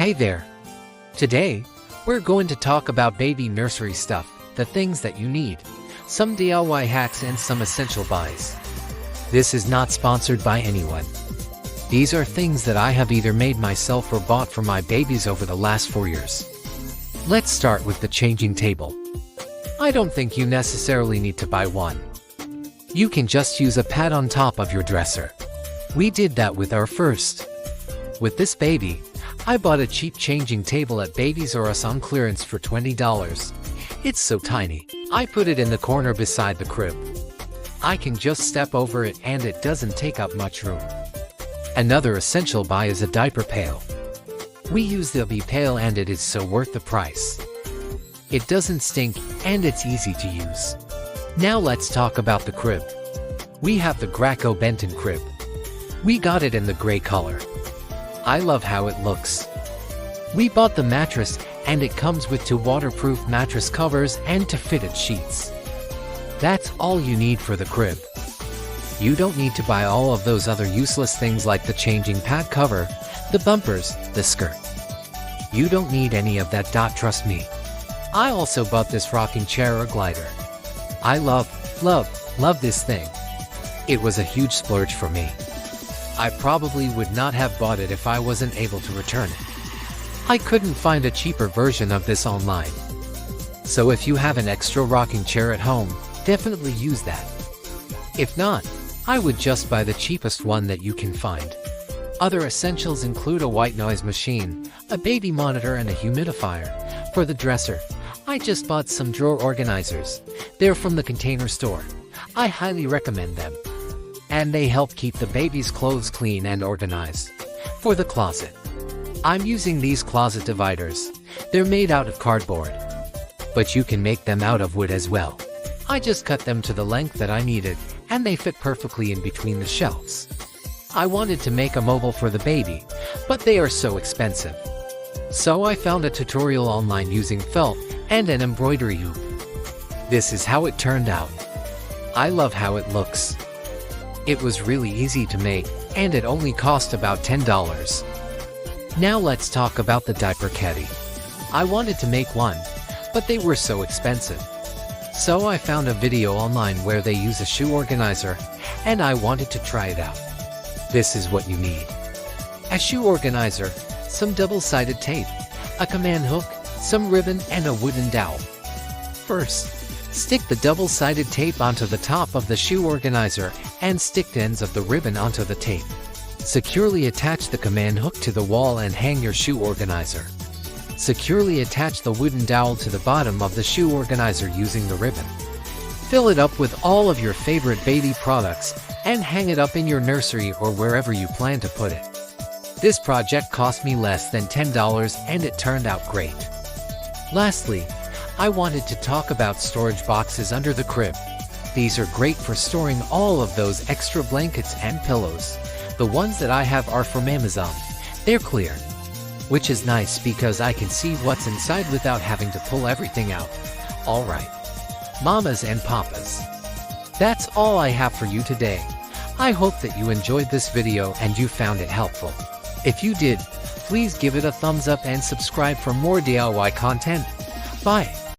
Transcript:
Hey there! Today, we're going to talk about baby nursery stuff, the things that you need, some DIY hacks and some essential buys. This is not sponsored by anyone. These are things that I have either made myself or bought for my babies over the last 4 years. Let's start with the changing table. I don't think you necessarily need to buy one. You can just use a pad on top of your dresser. We did that with our first. With this baby, I bought a cheap changing table at Babies R Us on clearance for $20. It's so tiny, I put it in the corner beside the crib. I can just step over it and it doesn't take up much room. Another essential buy is a diaper pail. We use the baby pail and it is so worth the price. It doesn't stink and it's easy to use. Now let's talk about the crib. We have the Graco Benton crib. We got it in the gray color. I love how it looks. We bought the mattress and it comes with 2 waterproof mattress covers and 2 fitted sheets. That's all you need for the crib. You don't need to buy all of those other useless things like the changing pad cover, the bumpers, the skirt. You don't need any of that. Trust me. I also bought this rocking chair or glider. I love this thing. It was a huge splurge for me. I probably would not have bought it if I wasn't able to return it. I couldn't find a cheaper version of this online. So if you have an extra rocking chair at home, definitely use that. If not, I would just buy the cheapest one that you can find. Other essentials include a white noise machine, a baby monitor and a humidifier. For the dresser, I just bought some drawer organizers. They're from the Container Store. I highly recommend them. And they help keep the baby's clothes clean and organized. For the closet, I'm using these closet dividers. They're made out of cardboard, but you can make them out of wood as well. I just cut them to the length that I needed, and they fit perfectly in between the shelves. I wanted to make a mobile for the baby, but they are so expensive. So I found a tutorial online using felt and an embroidery hoop. This is how it turned out. I love how it looks. It was really easy to make, and it only cost about $10. Now let's talk about the diaper caddy. I wanted to make one, but they were so expensive. So I found a video online where they use a shoe organizer, and I wanted to try it out. This is what you need. A shoe organizer, some double-sided tape, a command hook, some ribbon, and a wooden dowel. First, stick the double-sided tape onto the top of the shoe organizer and stick the ends of the ribbon onto the tape. Securely attach the command hook to the wall and hang your shoe organizer. Securely attach the wooden dowel to the bottom of the shoe organizer using the ribbon. Fill it up with all of your favorite baby products and hang it up in your nursery or wherever you plan to put it. This project cost me less than $10 and it turned out great. Lastly, I wanted to talk about storage boxes under the crib. These are great for storing all of those extra blankets and pillows. The ones that I have are from Amazon. They're clear, which is nice because I can see what's inside without having to pull everything out. Alright, mamas and papas. That's all I have for you today. I hope that you enjoyed this video and you found it helpful. If you did, please give it a thumbs up and subscribe for more DIY content. Bye.